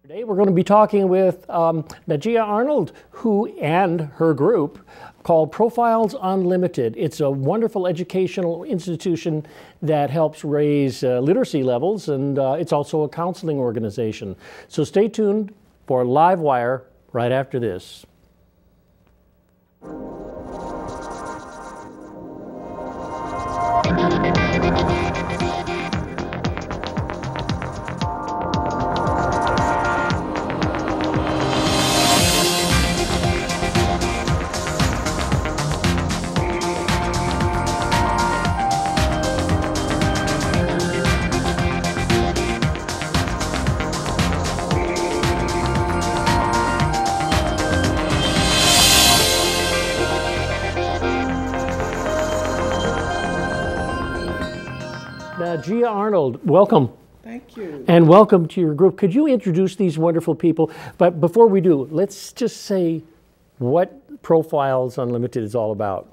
Today we're going to be talking with Najia Arnold, who and her group called Profiles Unlimited. It's a wonderful educational institution that helps raise literacy levels, and it's also a counseling organization. So stay tuned for LiveWire right after this. Najia Arnold, welcome. Thank you. And welcome to your group. Could you introduce these wonderful people? But before we do, let's just say what Profiles Unlimited is all about.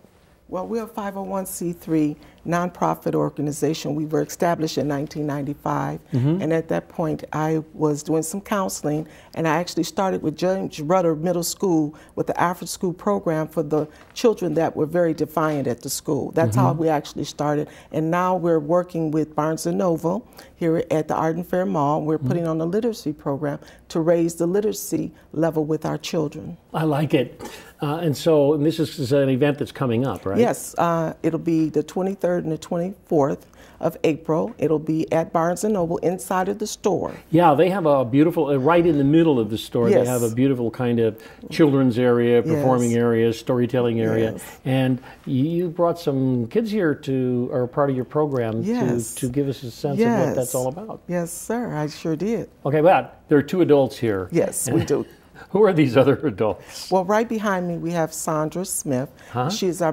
Well, we're a 501c3 nonprofit organization. We were established in 1995, and at that point I was doing some counseling, and I actually started with James Rudder Middle School with the after school program for the children that were very defiant at the school. That's how we actually started, and now we're working with Barnes & Noble here at the Arden Fair Mall. We're putting on a literacy program to raise the literacy level with our children. I like it. And this is an event that's coming up, right? Yes, it'll be the 23rd and the 24th of April. It'll be at Barnes & Noble inside of the store. Yeah, they have a beautiful, right in the middle of the store, they have a beautiful kind of children's area, performing area, storytelling area. And you brought some kids here to, or part of your program to give us a sense of what that's all about. Yes, sir, I sure did. Okay, but there are two adults here. Yes, we do. Who are these other adults? Well, right behind me we have Sandra Smith. She is our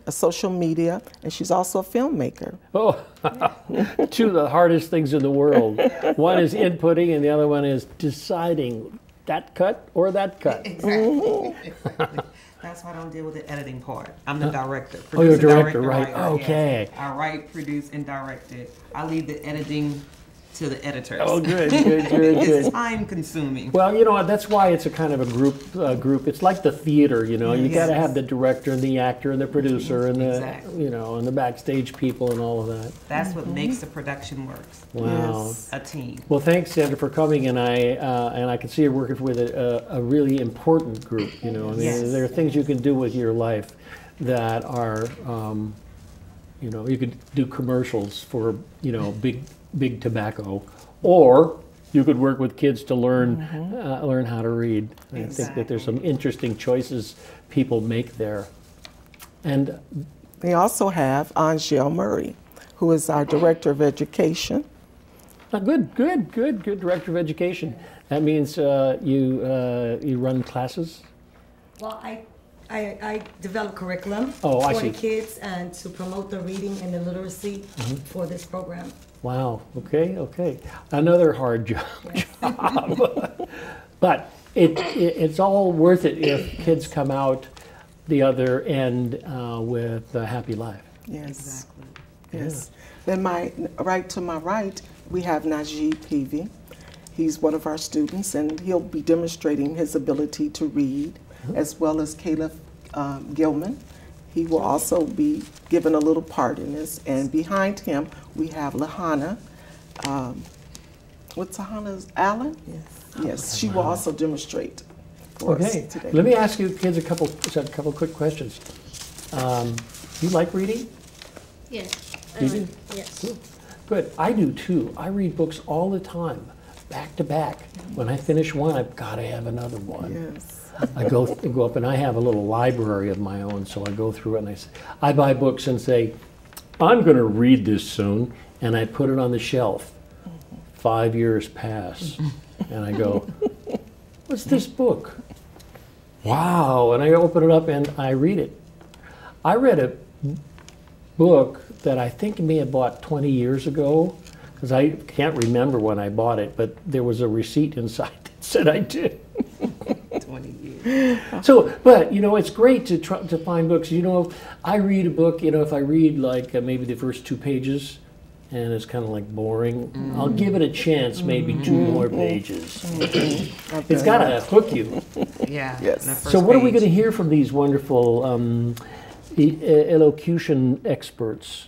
social media, and she's also a filmmaker. Oh, two of the hardest things in the world. One is inputting, and the other one is deciding that cut or that cut. Exactly. That's why I don't deal with the editing part. I'm the director. Oh, you're a director, right? Okay. Yes. I write, produce, and direct it. I leave the editing to the editors. Oh, good. It's time consuming. Well, you know, that's why it's a kind of a group. It's like the theater, you know. You got to have the director and the actor and the producer and the, you know, and the backstage people and all of that. That's what makes the production work. Wow. Yes. A team. Well, thanks, Sandra, for coming, and I can see you're working with a really important group, you know. I mean, there are things you can do with your life that are, you know, you could do commercials for, you know, big tobacco, or you could work with kids to learn how to read. I think that there's some interesting choices people make there. And we also have Angel Murray, who is our Director of Education. Good Director of Education. That means you run classes? Well, I develop curriculum for the kids and to promote the reading and the literacy for this program. Wow, okay. Another hard job. But it's all worth it if kids come out the other end with a happy life. Yes. Exactly. Yes. Then right to my right, we have Najia Peavy. He's one of our students, and he'll be demonstrating his ability to read, as well as Caleb Gilman. He will also be given a little part in this. And behind him, we have Lahana. What's Lahana's? Allen? Yes, she will also demonstrate for us today. Let me ask you kids a couple quick questions. You like reading? Yes. You do? Yes. Good. I do too. I read books all the time, back to back. When I finish one, I've got to have another one. Yes. I go up and I have a little library of my own, so I go through it and I buy books and say, I'm going to read this soon, and I put it on the shelf. 5 years pass, and I go, what's this book? Wow, and I open it up and I read it. I read a book that I think I may have bought 20 years ago, because I can't remember when I bought it, but there was a receipt inside that said I did. 20 years. So, but you know, it's great to find books. You know, I read a book. You know, if I read like maybe the first 2 pages, and it's kind of like boring. I'll give it a chance, maybe 2 more pages. It's got to hook you. Yeah. Yes. the first So what are we page. going to hear from these wonderful elocution experts?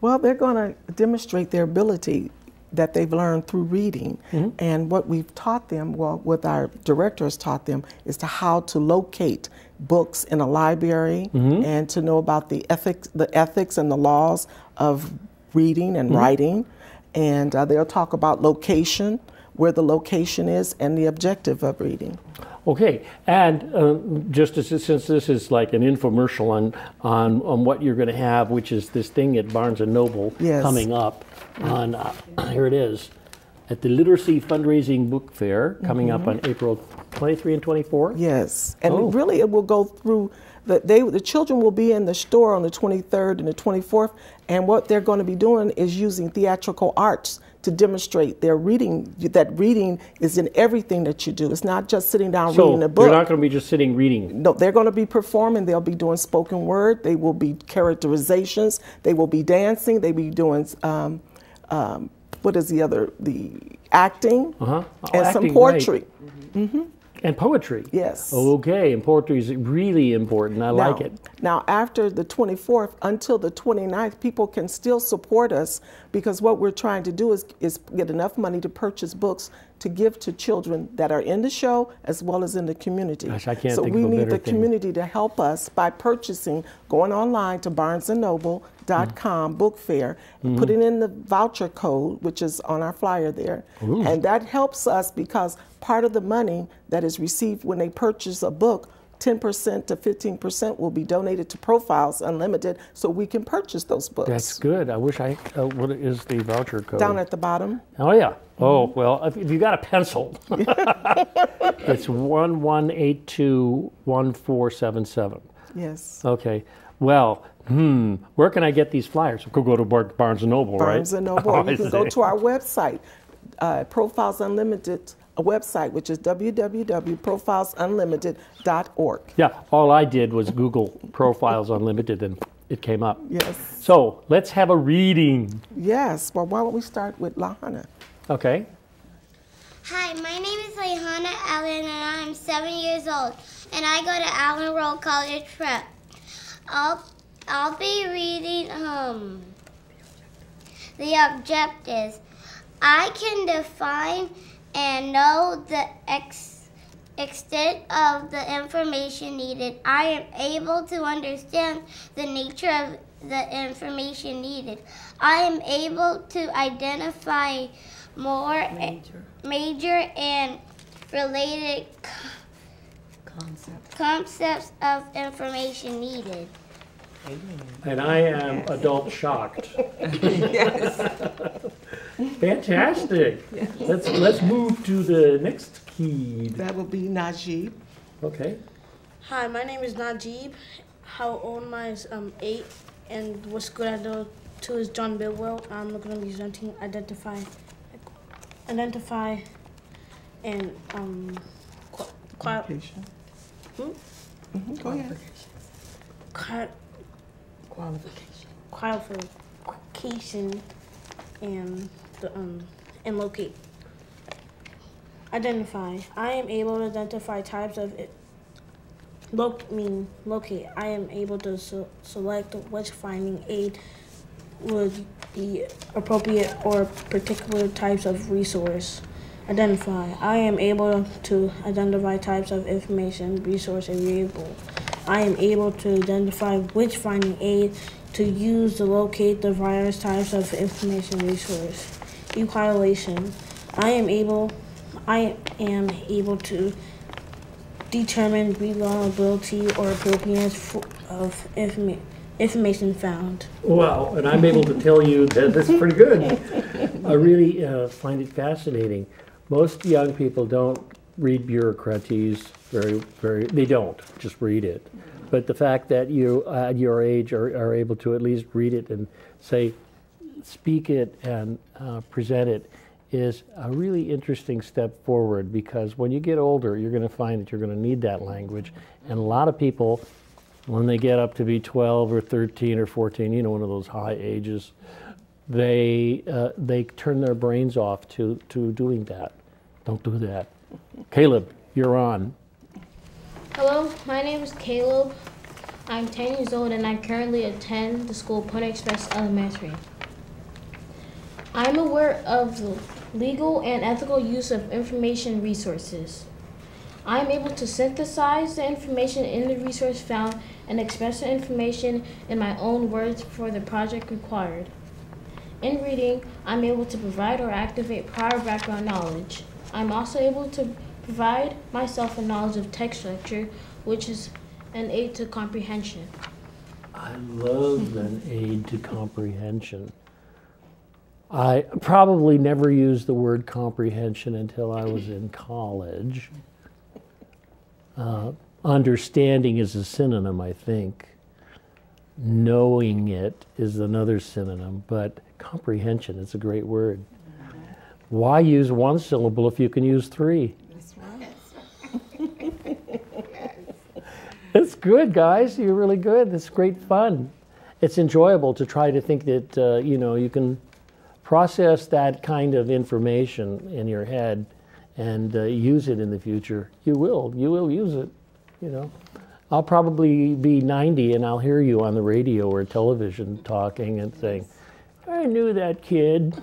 Well, they're going to demonstrate their ability that they've learned through reading. And what we've taught them, well, what our director has taught them, is to how to locate books in a library and to know about the ethics and the laws of reading and writing. And they'll talk about location, where the location is, and the objective of reading. Okay, and just since this is like an infomercial on what you're going to have, which is this thing at Barnes & Noble coming up on, here it is, at the Literacy Fundraising Book Fair coming up on April 23 and 24? Yes, and really it will go through, the children will be in the store on the 23rd and the 24th, and what they're going to be doing is using theatrical arts to demonstrate their reading, that reading is in everything that you do. It's not just sitting down reading a book. So they're not going to be just sitting reading? No, they're going to be performing. They'll be doing spoken word. They will be characterizations. They will be dancing. They will be doing, what is the acting, and acting, some poetry. Right. And poetry. Yes. Okay, and poetry is really important. I like it. Now, after the 24th until the 29th, people can still support us, because what we're trying to do is get enough money to purchase books to give to children that are in the show as well as in the community. Gosh, I can't so think we of a need better the thing. community to help us by purchasing, going online to barnesandnoble.com book fair, putting in the voucher code, which is on our flyer there. And that helps us, because part of the money that is received when they purchase a book, 10% to 15% will be donated to Profiles Unlimited, so we can purchase those books. That's good. I wish what is the voucher code? Down at the bottom. Oh, yeah. Oh, well, if you got a pencil, it's 11821477. Yes. Okay. Well, where can I get these flyers? Go to Barnes & Noble, right? Barnes & Noble. Oh, You can go to our website, Profiles Unlimited website, which is www.profilesunlimited.org. Yeah, all I did was Google Profiles Unlimited and it came up. Yes. So let's have a reading. Yes. Well, why don't we start with Lahana? Okay. Hi, my name is Lahana Allen and I'm 7 years old and I go to Allen Road College Prep. I'll be reading the objectives. I can define and know the extent of the information needed. I am able to understand the nature of the information needed. I am able to identify more major and related concepts of information needed. And I am adult shocked. Fantastic. Let's move to the next key. That will be Najib. Okay. Hi, my name is Najib. How old am I? Is 8, and what school I go to is John Bidwell. I'm going to be presenting identify, and Qualification. Go ahead. Qualification and locate. Identify. I am able to identify types of locate. I am able to select which finding aid would be appropriate or particular types of resource. Identify. I am able to identify types of information, resource, and variable. I am able to identify which finding aid to use to locate the various types of information resource. Evaluation. I am able to determine reliability or appropriateness of information found. Wow, and I'm able to tell you that this is pretty good. I really find it fascinating. Most young people don't read bureaucraties they don't just read it. But the fact that you at your age are able to at least read it and speak it and present it is a really interesting step forward, because when you get older, you're going to find that you're going to need that language. And a lot of people, when they get up to be 12 or 13 or 14, one of those high ages, they turn their brains off to doing that. Don't do that. Caleb, you're on. Hello, my name is Caleb. I'm 10 years old and I currently attend the school Point Express Elementary. I'm aware of the legal and ethical use of information resources. I am able to synthesize the information in the resource found and express the information in my own words for the project required. In reading, I'm able to provide or activate prior background knowledge. I'm also able to provide myself a knowledge of text structure, which is an aid to comprehension. I love an aid to comprehension. I probably never used the word comprehension until I was in college. Understanding is a synonym, I think. Knowing it is another synonym, but comprehension is a great word. Why use one syllable if you can use three? That's right. It's good, guys. You're really good. It's great fun. It's enjoyable to try to think that you can process that kind of information in your head and use it in the future. You will use it. I'll probably be 90 and I'll hear you on the radio or television talking and saying, "I knew that kid."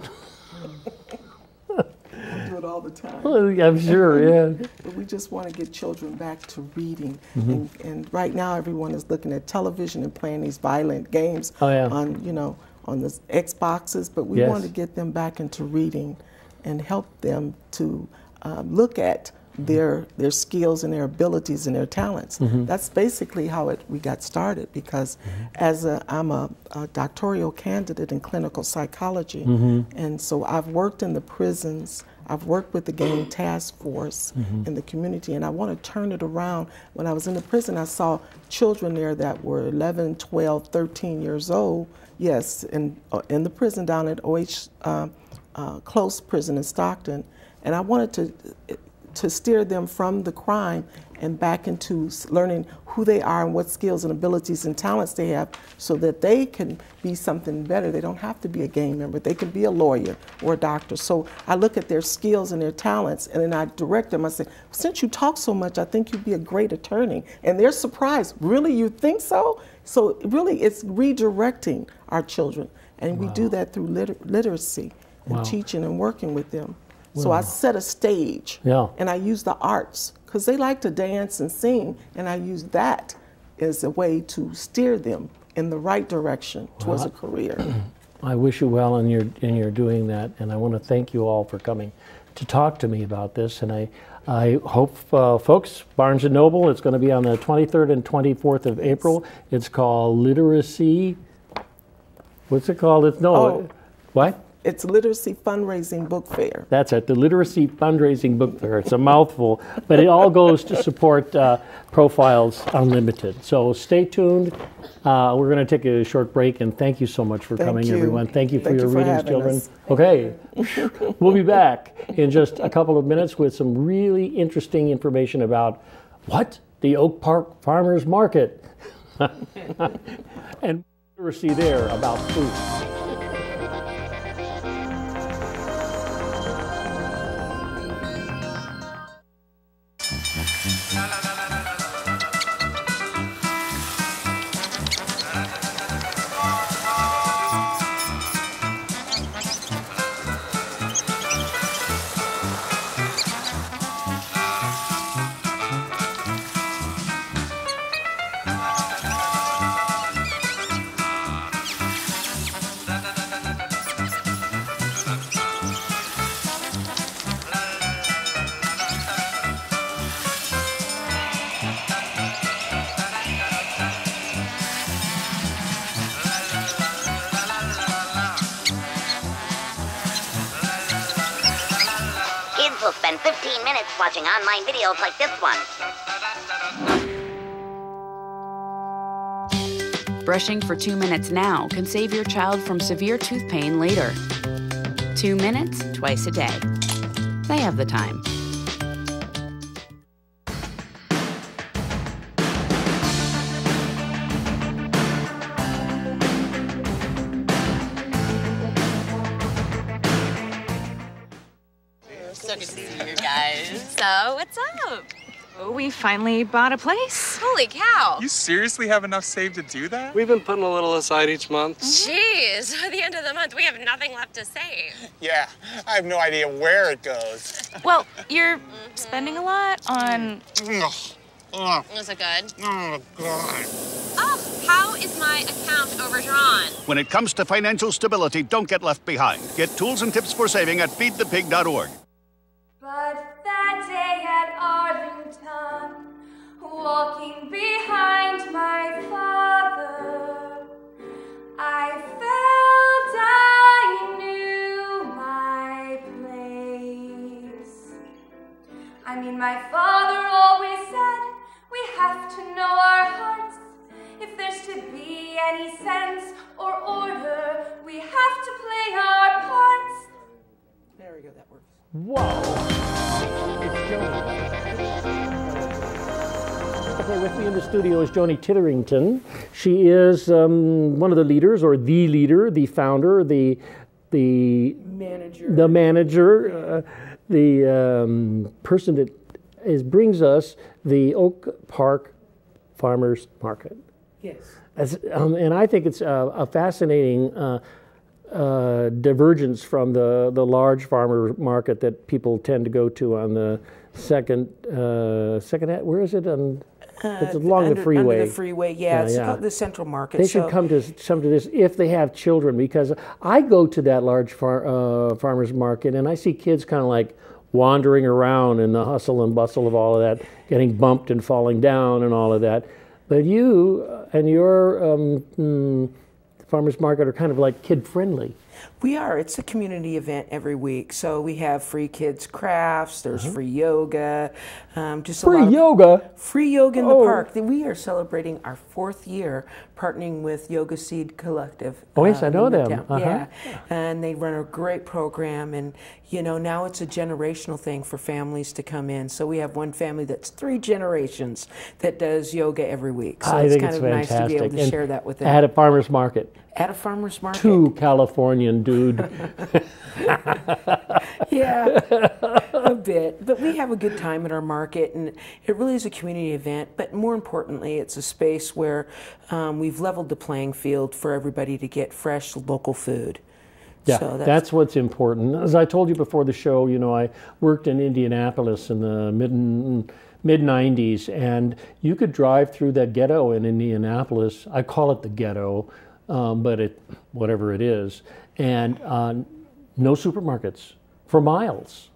I do it all the time. Well, I'm sure, yeah. But we just want to get children back to reading. And right now everyone is looking at television and playing these violent games on the Xboxes, but we want to get them back into reading and help them to look at their skills and their abilities and their talents. That's basically how we got started, because I'm a doctoral candidate in clinical psychology, and so I've worked in the prisons, I've worked with the gang task force in the community, and I want to turn it around. When I was in the prison, I saw children there that were 11, 12, 13 years old, yes, in the prison down at OH Close Prison in Stockton, and I wanted to steer them from the crime and back into learning who they are and what skills and abilities and talents they have, so that they can be something better. They don't have to be a gang member. They can be a lawyer or a doctor. So I look at their skills and their talents, and then I direct them. I say, "Since you talk so much, I think you'd be a great attorney." And they're surprised. "Really, you think so?" So really, it's redirecting our children. And we do that through literacy and teaching and working with them. So I set a stage, and I use the arts, because they like to dance and sing, and I use that as a way to steer them in the right direction towards a career. I wish you well in your doing that, and I want to thank you all for coming to talk to me about this. And I hope, folks, Barnes & Noble, it's going to be on the 23rd and 24th of April. It's called Literacy. What's it called? What? It's Literacy Fundraising Book Fair. That's it, the Literacy Fundraising Book Fair. It's a mouthful, but it all goes to support Profiles Unlimited. So stay tuned. We're going to take a short break, and thank you so much for coming, everyone. Thank you for your readings, children. Okay, we'll be back in just a couple of minutes with some really interesting information about the Oak Park Farmers Market and literacy there about food. Will spend 15 minutes watching online videos like this one. Brushing for 2 minutes now can save your child from severe tooth pain later. 2 minutes twice a day. They have the time. So good to see you guys. So, what's up? Oh, we finally bought a place. Holy cow. You seriously have enough saved to do that? We've been putting a little aside each month. Jeez, at the end of the month, we have nothing left to save. Yeah, I have no idea where it goes. Well, you're spending a lot on... Is it good? Oh, God. Oh, how is my account overdrawn? When it comes to financial stability, don't get left behind. Get tools and tips for saving at feedthepig.org. But that day at Arlington, walking behind my father, I felt I knew my place. I mean, my father always said, we have to know our hearts. If there's to be any sense or order, we have to play our parts. There we go, that works. Whoa! It's Joany. Okay, with me in the studio is Joany Titherington. She is one of the leaders, or the leader, the founder, the manager, the person that brings us the Oak Park Farmers Market. Yes. And I think it's a fascinating divergence from the large farmer market that people tend to go to on the second, where is it? It's along the freeway. Under the freeway, yeah. It's called the Central Market. They should come to this if they have children, because I go to that large farmer's market and I see kids kind of like wandering around in the hustle and bustle of all of that, getting bumped and falling down and all of that. But you and your farmers market are kind of like kid-friendly. We are. It's a community event every week. So we have free kids crafts. There's free yoga. Free yoga? Free yoga in the park. We are celebrating our 4th year partnering with Yoga Seed Collective. Oh, yes, I know them. Yeah. And they run a great program. And, you know, now it's a generational thing for families to come in. So we have one family that's 3 generations that does yoga every week. So it's kind of nice to be able to share that with them. At a farmer's market. At a farmer's market. Too Californian, dude. Yeah, a bit. But we have a good time at our market, and it really is a community event. But more importantly, it's a space where we've leveled the playing field for everybody to get fresh local food. Yeah, so that's what's important. As I told you before the show, you know, I worked in Indianapolis in the mid-90s, and you could drive through that ghetto in Indianapolis. I call it the ghetto. But whatever it is, and no supermarkets for miles.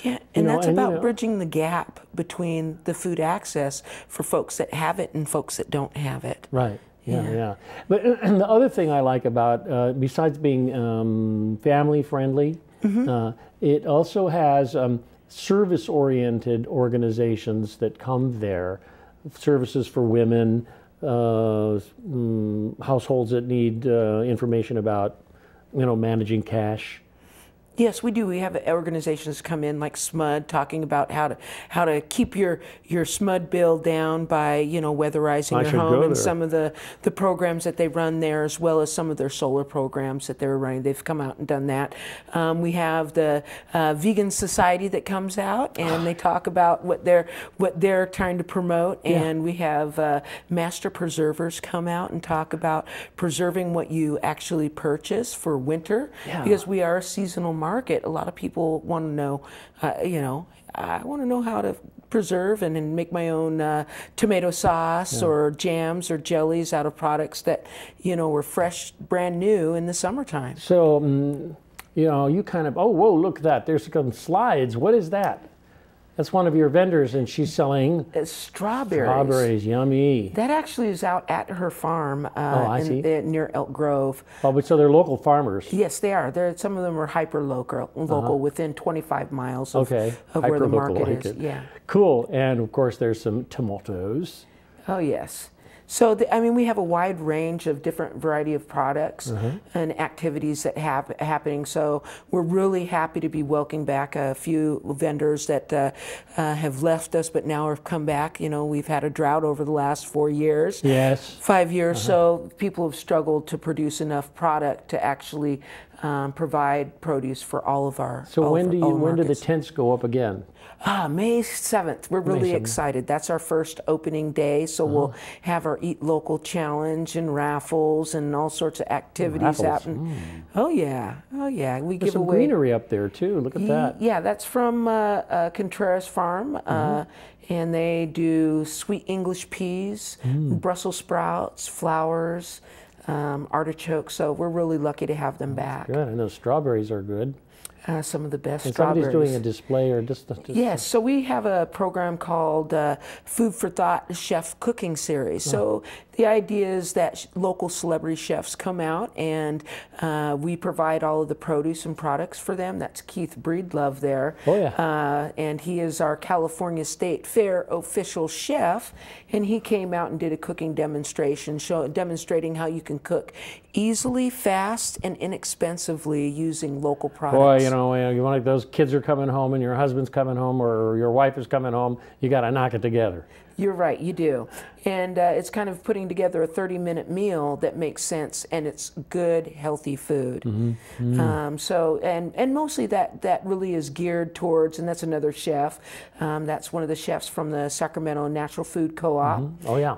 Yeah, and that's about bridging the gap between the food access for folks that have it and folks that don't have it. Right. Yeah. But and the other thing I like about, besides being family friendly, it also has service-oriented organizations that come there, services for women. Households that need information about, managing cash. Yes, we do. We have organizations come in like SMUD, talking about how to keep your SMUD bill down by weatherizing your home, and some of the programs that they run there, as well as some of their solar programs that they're running. They've come out and done that. We have the Vegan Society that comes out and they talk about what they're trying to promote, and we have Master Preservers come out and talk about preserving what you actually purchase for winter, because we are a seasonal market. A lot of people want to know, I want to know how to preserve and make my own tomato sauce or jams or jellies out of products that, were fresh, brand new in the summertime. So, you kind of, whoa, look at that. There's some slides. What is that? That's one of your vendors, and she's selling strawberries. Strawberries, yummy. That actually is out at her farm near Elk Grove. Oh, but so they're local farmers. Yes, they are. Some of them are hyper local, within 25 miles of where the market is. Yeah. Cool. And of course, there's some tomatoes. Oh yes. So, I mean, we have a wide range of different variety of products and activities that happening. So we're really happy to be welcoming back a few vendors that have left us, but now have come back. You know, we've had a drought over the last 4 years. Yes. 5 years. So people have struggled to produce enough product to actually provide produce for all of our. So when do the tents go up again? May 7th. We're really excited. That's our first opening day. So we'll have our Eat Local Challenge and raffles and all sorts of activities happen. Oh yeah, oh yeah. We There's give some away greenery up there too. Look at that. Yeah, that's from Contreras Farm, and they do sweet English peas, Brussels sprouts, flowers, artichokes. So we're really lucky to have them back. Good. I know strawberries are good. Some of the best And strawberries. somebody's doing a display or just Yes, so we have a program called Food for Thought Chef Cooking Series. So the idea is that local celebrity chefs come out and we provide all of the produce and products for them. That's Keith Breedlove there. Oh, yeah. And he is our California State Fair official chef, and he came out and did a cooking demonstration demonstrating how you can cook easily, fast, and inexpensively using local products. Boy, you want those kids are coming home and your husband's coming home or your wife is coming home, you got to knock it together. You're right, you do. And it's kind of putting together a 30-minute meal that makes sense, and it's good, healthy food. So, and mostly that really is geared towards, and that's another chef. That's one of the chefs from the Sacramento Natural Food Co-op. Oh, yeah.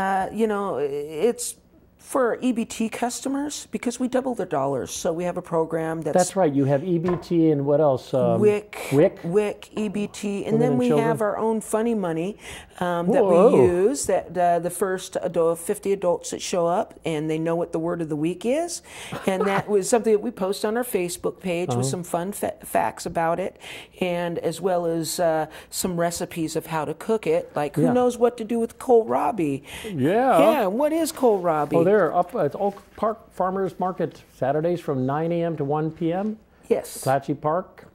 It's for EBT customers because we double their dollars. So we have a program that's right. You have EBT and what else? WIC, EBT, and then we have our own funny money that we use. That the first 50 adults that show up and they know what the word of the week is, and that was something that we post on our Facebook page with some fun facts about it, and as well as some recipes of how to cook it. Like who knows what to do with kohlrabi? Yeah. What is kohlrabi? Oh, they're up at Oak Park Farmers Market Saturdays from 9 a.m. to 1 p.m. Yes. McClatchy Park.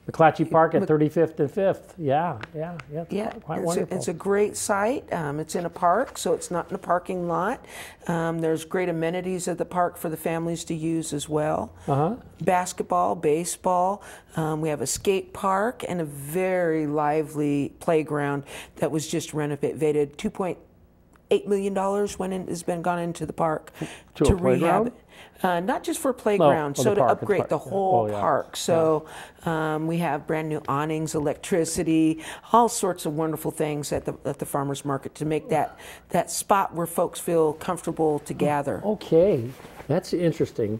McClatchy Park at 35th and 5th. Yeah. Quite wonderful. It's a great site. It's in a park, so it's not in a parking lot. There's great amenities at the park for the families to use as well. Basketball, baseball. We have a skate park and a very lively playground that was just renovated. $2.8 million has been gone into the park to rehab it. Not just for playground, to upgrade the whole park. So we have brand new awnings, electricity, all sorts of wonderful things at the farmers market to make that spot where folks feel comfortable to gather. Okay, that's interesting.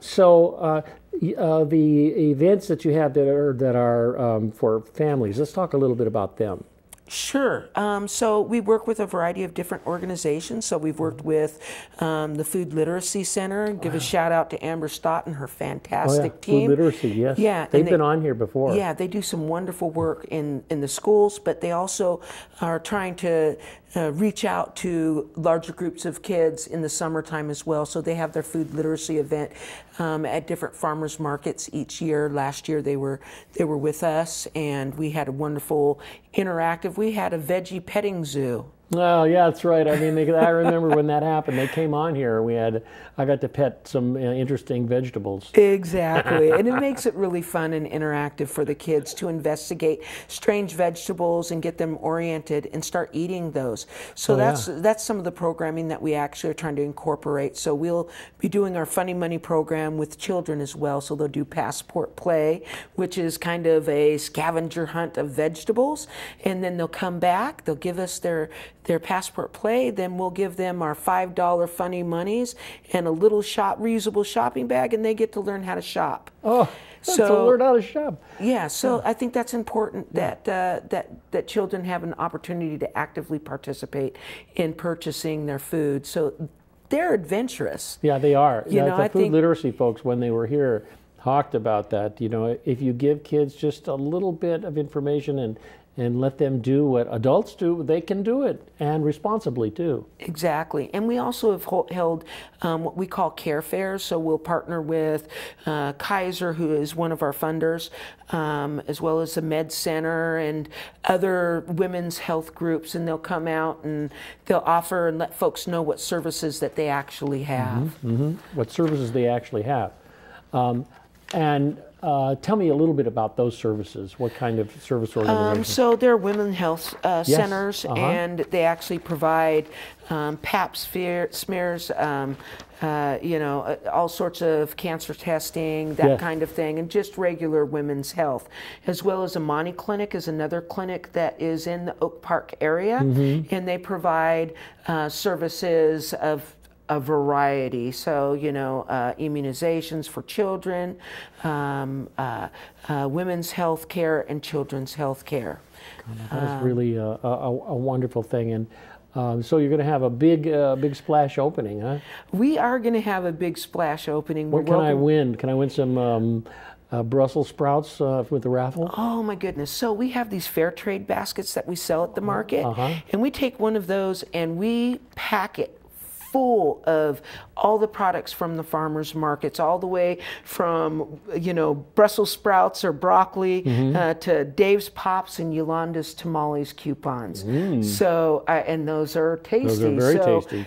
So the events that you have that are for families, let's talk a little bit about them. Sure. So we work with a variety of different organizations. So we've worked with the Food Literacy Center. Give a shout out to Amber Stott and her fantastic team. Food Literacy, yes. Yeah, they've been on here before. Yeah, they do some wonderful work in the schools, but they also are trying to reach out to larger groups of kids in the summertime as well. So they have their food literacy event at different farmers markets each year. Last year they were with us, and we had a wonderful interactive. We had a veggie petting zoo. Oh, yeah, that's right. I mean, I remember when that happened. They came on here. I got to pet some interesting vegetables. Exactly, and it makes it really fun and interactive for the kids to investigate strange vegetables and get them oriented and start eating those. So that's some of the programming that we actually are trying to incorporate. So we'll be doing our Funny Money program with children as well. So they'll do Passport Play, which is kind of a scavenger hunt of vegetables, and then they'll come back. They'll give us their Passport Play, then we'll give them our $5 funny monies and a little reusable shopping bag, and they get to learn how to shop. Oh, so learn how to shop. Yeah, so I think that's important that children have an opportunity to actively participate in purchasing their food. So they're adventurous. Yeah, they are. The food literacy folks, when they were here, talked about that. If you give kids just a little bit of information and let them do what adults do. They can do it, and responsibly too. Exactly. And we also have held what we call care fairs. So we'll partner with Kaiser, who is one of our funders, as well as the Med Center and other women's health groups, and they'll come out and they'll offer and let folks know what services that they actually have. What services they actually have. And tell me a little bit about those services. What kind of service organizations? So they're women's health centers, and they actually provide Pap smears, you know, all sorts of cancer testing, that kind of thing, and just regular women's health. As well as Amani Clinic is another clinic that is in the Oak Park area, and they provide services of a variety. So, you know, immunizations for children, women's health care, and children's health care. That's really a wonderful thing. And so you're going to have a big splash opening, huh? We are going to have a big splash opening. What can I win? Can I win some Brussels sprouts with the raffle? Oh my goodness. So we have these fair trade baskets that we sell at the market, and we take one of those and we pack it full of all the products from the farmers markets, all the way from, you know, Brussels sprouts or broccoli to Dave's Pops and Yolanda's Tamales coupons. So, and those are tasty. Those are very tasty.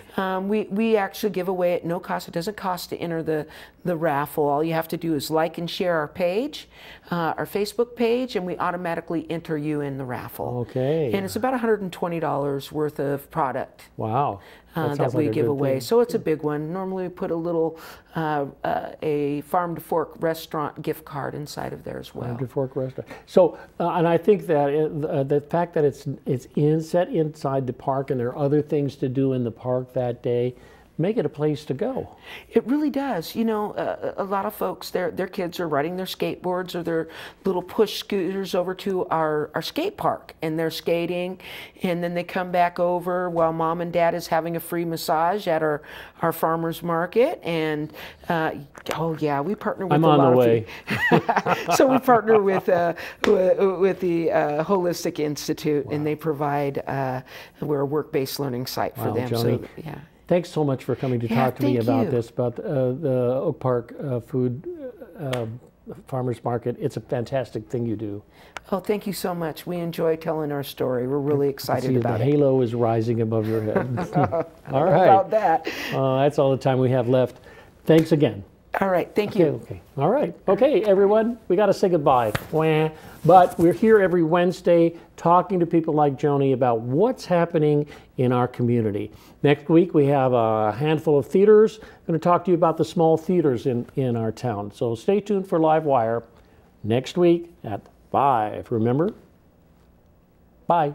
We actually give away at no cost. It doesn't cost to enter the raffle. All you have to do is like and share our page, our Facebook page, and we automatically enter you in the rafful. Okay. And it's about $120 worth of product. Wow. That we give away. So it's a big one. Normally we put a little, a Farm to Fork restaurant gift card inside of there as well. Farm to Fork restaurant. So, and I think that the fact that it's set inside the park and there are other things to do in the park that day, make it a place to go. It really does. You know, a lot of folks, their kids are riding their skateboards or their little push scooters over to our skate park, and they're skating, and then they come back over while mom and dad is having a free massage at our farmers market. And oh yeah, we partner with I'm a on lot the of way. So we partner with the Holistic Institute, and they provide we're a work-based learning site for them. Joany, so yeah. Thanks so much for coming to talk to me about this, about the Oak Park Food Farmers Market. It's a fantastic thing you do. Oh, thank you so much. We enjoy telling our story. We're really excited about the it. halo is rising above your head. All right. About that. That's all the time we have left. Thanks again. All right, thank you. Okay. All right. Okay, everyone, we got to say goodbye. But we're here every Wednesday talking to people like Joany about what's happening in our community. Next week, we have a handful of theaters. I'm going to talk to you about the small theaters in our town. So stay tuned for LiveWire next week at 5. Remember? Bye.